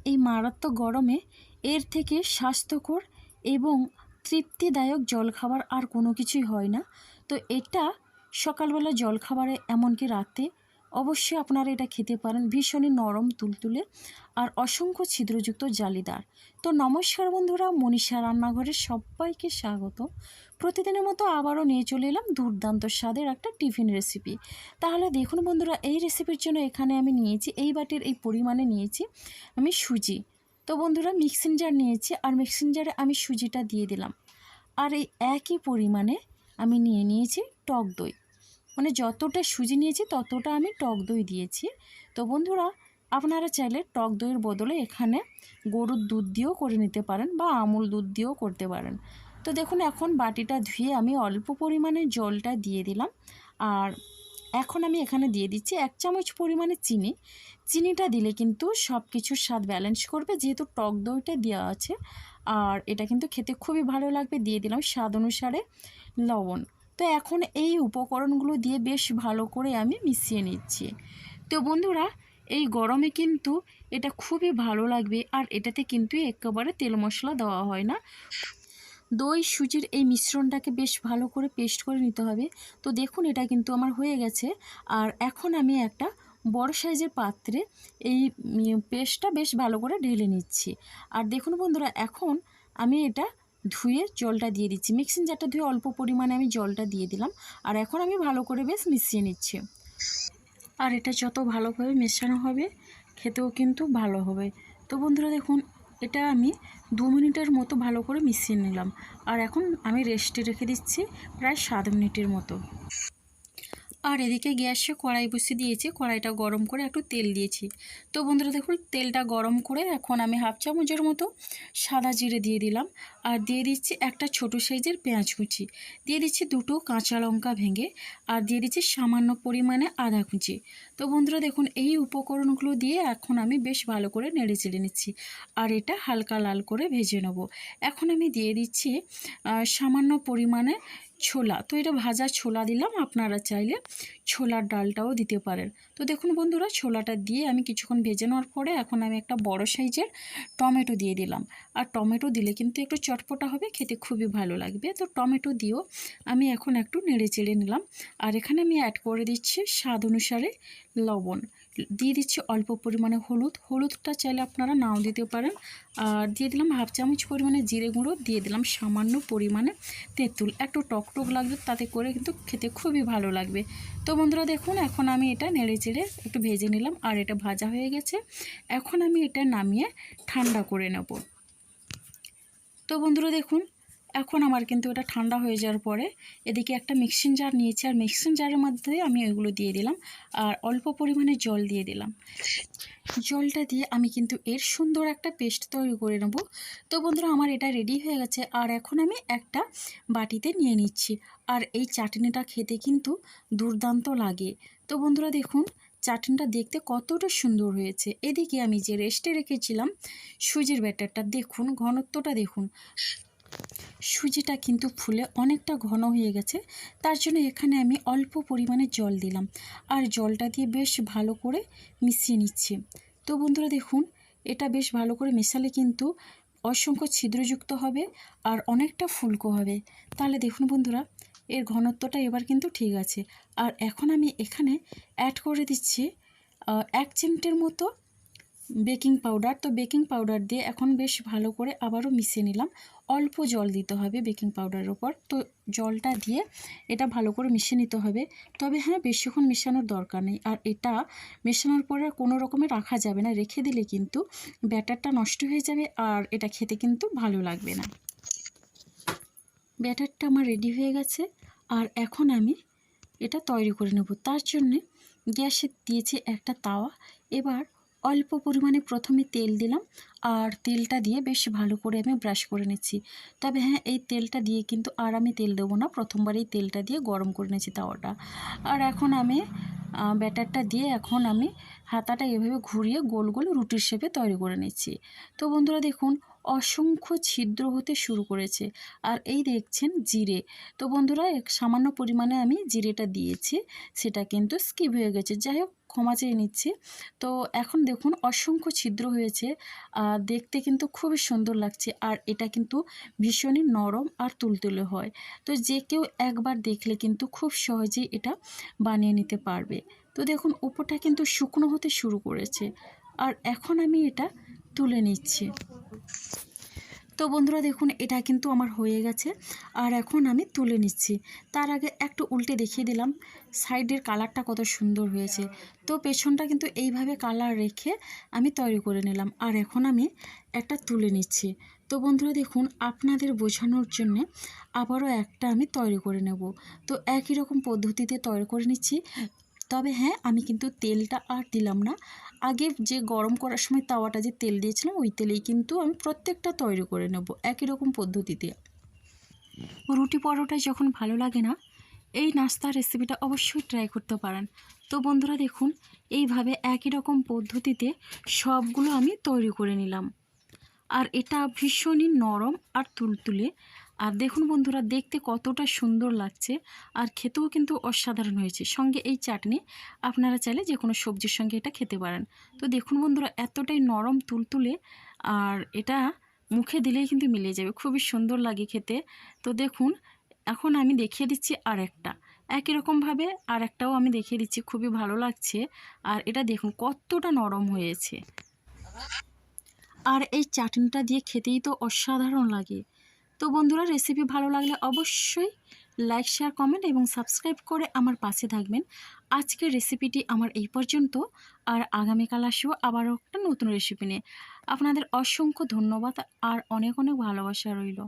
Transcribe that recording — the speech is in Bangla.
এই মারাত্মক গরমে এর থেকে স্বাস্থ্যকর এবং তৃপ্তিদায়ক জলখাবার আর কোনো কিছুই হয় না। তো এটা সকালবেলা জলখাবারে এমনকি রাতে অবশ্যই আপনারা এটা খেতে পারেন। ভীষণই নরম তুলতুলে আর অসংখ্য ছিদ্রযুক্ত জালিদার। তো নমস্কার বন্ধুরা, মনীষা রান্নাঘরে সবাইকে স্বাগত। প্রতিদিনের মতো আবারও নিয়ে চলে এলাম দুর্দান্ত স্বাদের একটা টিফিন রেসিপি। তাহলে দেখুন বন্ধুরা, এই রেসিপির জন্য এখানে আমি নিয়েছি, এই বাটির এই পরিমাণে নিয়েছি আমি সুজি। তো বন্ধুরা, মিক্সিং জার নিয়েছি আর মিক্সিং জারে আমি সুজিটা দিয়ে দিলাম। আর এই একই পরিমাণে আমি নিয়েছি টক দই, মানে যতটা সুজি নিয়েছি ততটা আমি টক দই দিয়েছি। তো বন্ধুরা, আপনারা চাইলে টক দইয়ের বদলে এখানে গরুর দুধ দিয়েও করে নিতে পারেন বা আমুল দুধ দিয়েও করতে পারেন। তো দেখুন, এখন বাটিটা ধুয়ে আমি অল্প পরিমাণে জলটা দিয়ে দিলাম। আর এখন আমি এখানে দিয়ে দিচ্ছি 1 চামচ পরিমাণে চিনি। চিনিটা দিলে কিন্তু সব কিছুর স্বাদ ব্যালেন্স করবে, যেহেতু টক দইটা দেওয়া আছে। আর এটা কিন্তু খেতে খুবই ভালো লাগবে। দিয়ে দিলাম স্বাদ অনুসারে লবণ। তো এখন এই উপকরণগুলো দিয়ে বেশ ভালো করে আমি মিশিয়ে নিচ্ছি। তো বন্ধুরা, এই গরমে কিন্তু এটা খুবই ভালো লাগবে। আর এটাতে কিন্তু একেবারে তেল মশলা দেওয়া হয় না। দই সুজির এই মিশ্রণটাকে বেশ ভালো করে পেস্ট করে নিতে হবে। তো দেখুন, এটা কিন্তু আমার হয়ে গেছে। আর এখন আমি একটা বড় সাইজের পাত্রে এই পেস্টটা বেশ ভালো করে ঢেলে নিচ্ছি। আর দেখুন বন্ধুরা, এখন আমি এটা ধুয়ে জলটা দিয়ে দিচ্ছি। মিক্সিং জারটা ধুয়ে অল্প পরিমাণে আমি জলটা দিয়ে দিলাম। আর এখন আমি ভালো করে বেশ মিশিয়ে নিচ্ছি। আর এটা যত ভালোভাবে মেশানো হবে খেতেও কিন্তু ভালো হবে। তো বন্ধুরা দেখুন, এটা আমি 2 মিনিটের মতো ভালো করে মিশিয়ে নিলাম। আর এখন আমি রেস্টে রেখে দিচ্ছি প্রায় 7 মিনিটের মতো। আর এদিকে গ্যাসে কড়াই বসিয়ে দিয়েছি, কড়াইটা গরম করে একটু তেল দিয়েছি। তো বন্ধুরা দেখুন, তেলটা গরম করে এখন আমি 1/2 চামচের মতো সাদা জিরে দিয়ে দিলাম। আর দিয়ে দিচ্ছি একটা ছোট সাইজের পেঁয়াজ কুচি, দিয়ে দিচ্ছি 2টো কাঁচা লঙ্কা ভেঙে, আর দিয়ে দিচ্ছি সামান্য পরিমাণে আদা কুচি। তো বন্ধুরা দেখুন, এই উপকরণগুলো দিয়ে এখন আমি বেশ ভালো করে নেড়ে চেড়ে নিচ্ছি। আর এটা হালকা লাল করে ভেজে নেব। এখন আমি দিয়ে দিচ্ছি সামান্য পরিমাণে ছোলা। তো এটা ভাজা ছোলা দিলাম, আপনারা চাইলে ছোলার ডালটাও দিতে পারেন। তো দেখুন বন্ধুরা, ছোলাটা দিয়ে আমি কিছুক্ষণ ভেজে নেওয়ার পরে এখন আমি একটা বড় সাইজের টমেটো দিয়ে দিলাম। আর টমেটো দিলে কিন্তু একটু চটপটা হবে, খেতে খুবই ভালো লাগবে। তো টমেটো দিয়েও আমি এখন একটু নেড়ে চেড়ে নিলাম। আর এখানে আমি অ্যাড করে দিচ্ছি স্বাদ অনুসারে লবণ, দিয়ে দিচ্ছি অল্প পরিমাণে হলুদটা চাইলে আপনারা নাও দিতে পারেন। আর দিয়ে দিলাম 1/2 চামচ পরিমাণে জিরে গুঁড়ো, দিয়ে দিলাম সামান্য পরিমাণে তেঁতুল। একটু টক লাগবে, তাতে করে কিন্তু খেতে খুবই ভালো লাগবে। তো বন্ধুরা দেখুন, এখন আমি এটা নেড়ে চেড়ে একটু ভেজে নিলাম। আর এটা ভাজা হয়ে গেছে। এখন আমি এটা নামিয়ে ঠান্ডা করে নেব। তো বন্ধুরা দেখুন, এখন আমার কিন্তু এটা ঠান্ডা হয়ে যাওয়ার পরে এদিকে একটা মিক্সিং জার নিয়েছি। আর মিক্সিং জারের মধ্যে আমি ওইগুলো দিয়ে দিলাম। আর অল্প পরিমাণে জল দিয়ে দিলাম। জলটা দিয়ে আমি কিন্তু এর সুন্দর একটা পেস্ট তৈরি করে নেব। তো বন্ধুরা, আমার এটা রেডি হয়ে গেছে। আর এখন আমি একটা বাটিতে নিয়ে নিচ্ছি। আর এই চাটনিটা খেতে কিন্তু দুর্দান্ত লাগে। তো বন্ধুরা দেখুন, চাটনিটা দেখতে কতটা সুন্দর হয়েছে। এদিকে আমি যে রেস্টে রেখেছিলাম সুজির ব্যাটারটা, দেখুন ঘনত্বটা দেখুন। সুজিটা কিন্তু ফুলে অনেকটা ঘন হয়ে গেছে। তার জন্য এখানে আমি অল্প পরিমাণে জল দিলাম। আর জলটা দিয়ে বেশ ভালো করে মিশিয়ে নিচ্ছি। তো বন্ধুরা দেখুন, এটা বেশ ভালো করে মেশালে কিন্তু অসংখ্য ছিদ্রযুক্ত হবে আর অনেকটা ফুলকো হবে। তাহলে দেখুন বন্ধুরা, এর ঘনত্বটা এবার কিন্তু ঠিক আছে। আর এখন আমি এখানে অ্যাড করে দিচ্ছি 1 চিমটের মতো বেকিং পাউডার। তো বেকিং পাউডার দিয়ে এখন বেশ ভালো করে আবারও মিশিয়ে নিলাম। অল্প জল দিতে হবে বেকিং পাউডারের ওপর। তো জলটা দিয়ে এটা ভালো করে মিশিয়ে নিতে হবে। তবে হ্যাঁ, বেশিক্ষণ মেশানোর দরকার নেই। আর এটা মেশানোর পরে কোনো রকমে রাখা যাবে না, রেখে দিলে কিন্তু ব্যাটারটা নষ্ট হয়ে যাবে আর এটা খেতে কিন্তু ভালো লাগবে না। ব্যাটারটা আমার রেডি হয়ে গেছে। আর এখন আমি এটা তৈরি করে নেব। তার জন্যে গ্যাসে দিয়েছি একটা তাওয়া। এবার অল্প পরিমাণে প্রথমে তেল দিলাম। আর তেলটা দিয়ে বেশ ভালো করে আমি ব্রাশ করে নিচ্ছি। তবে হ্যাঁ, এই তেলটা দিয়ে কিন্তু আর আমি তেল দেবো না, প্রথমবার এই তেলটা দিয়ে গরম করে নিয়েছি তাওয়াটা। আর এখন আমি ব্যাটারটা দিয়ে এখন আমি হাতাটা এভাবে ঘুরিয়ে গোল গোল রুটির শেপে তৈরি করে নিচ্ছি। তো বন্ধুরা দেখুন, অসংখ্য ছিদ্র হতে শুরু করেছে। আর এই দেখছেন জিরে। তো বন্ধুরা, সামান্য পরিমাণে আমি জিরেটা দিয়েছি, সেটা কিন্তু স্কিপ হয়ে গেছে। যাই হোক, ক্ষমা চেয়ে নিচ্ছি। তো এখন দেখুন অসংখ্য ছিদ্র হয়েছে, দেখতে কিন্তু খুবই সুন্দর লাগছে, আর এটা কিন্তু ভীষণই নরম আর তুলতুলে হয়। তো যে কেউ একবার দেখলে কিন্তু খুব সহজেই এটা বানিয়ে নিতে পারবে। তো দেখুন উপরটা কিন্তু শুকনো হতে শুরু করেছে, আর এখন আমি এটা তুলে নিচ্ছি। তো বন্ধুরা দেখুন এটা কিন্তু আমার হয়ে গেছে, আর এখন আমি তুলে নিচ্ছি। তার আগে একটু উল্টে দেখিয়ে দিলাম সাইডের কালারটা কত সুন্দর হয়েছে। তো পেছনটা কিন্তু এইভাবে কালার রেখে আমি তৈরি করে নিলাম, আর এখন আমি একটা তুলে নিচ্ছি। তো বন্ধুরা দেখুন আপনাদের বোঝানোর জন্যে আবারও একটা আমি তৈরি করে নেব। তো একই রকম পদ্ধতিতে তৈরি করে নিচ্ছি। তবে হ্যাঁ, আমি কিন্তু তেলটা আর দিলাম না। আগে যে গরম করার সময় তাওয়াটা যে তেল দিয়েছিলাম ওই তেলেই কিন্তু আমি প্রত্যেকটা তৈরি করে নেব একই রকম পদ্ধতিতে। রুটি পরোটা যখন ভালো লাগে না, এই নাস্তার রেসিপিটা অবশ্যই ট্রাই করতে পারেন। তো বন্ধুরা দেখুন এইভাবে একই রকম পদ্ধতিতে সবগুলো আমি তৈরি করে নিলাম, আর এটা ভীষণই নরম আর তুলতুলে। আর দেখুন বন্ধুরা দেখতে কতটা সুন্দর লাগছে, আর খেতেও কিন্তু অসাধারণ হয়েছে। সঙ্গে এই চাটনি আপনারা চাইলে যে কোনো সবজির সঙ্গে এটা খেতে পারেন। তো দেখুন বন্ধুরা এতটাই নরম তুলতুলে, আর এটা মুখে দিলেই কিন্তু মিলে যাবে, খুবই সুন্দর লাগে খেতে। তো দেখুন এখন আমি দেখিয়ে দিচ্ছি আরেকটা, একই রকমভাবে আরেকটাও আমি দেখিয়ে দিচ্ছি, খুবই ভালো লাগছে। আর এটা দেখুন কতটা নরম হয়েছে, আর এই চাটনিটা দিয়ে খেতেই তো অসাধারণ লাগে। তো বন্ধুরা রেসিপি ভালো লাগলে অবশ্যই লাইক, শেয়ার, কমেন্ট এবং সাবস্ক্রাইব করে আমার পাশে থাকবেন। আজকের রেসিপিটি আমার এই পর্যন্ত, আর আগামীকাল আসবো আবারও একটা নতুন রেসিপি নিয়ে। আপনাদের অসংখ্য ধন্যবাদ আর অনেক অনেক ভালোবাসা রইল।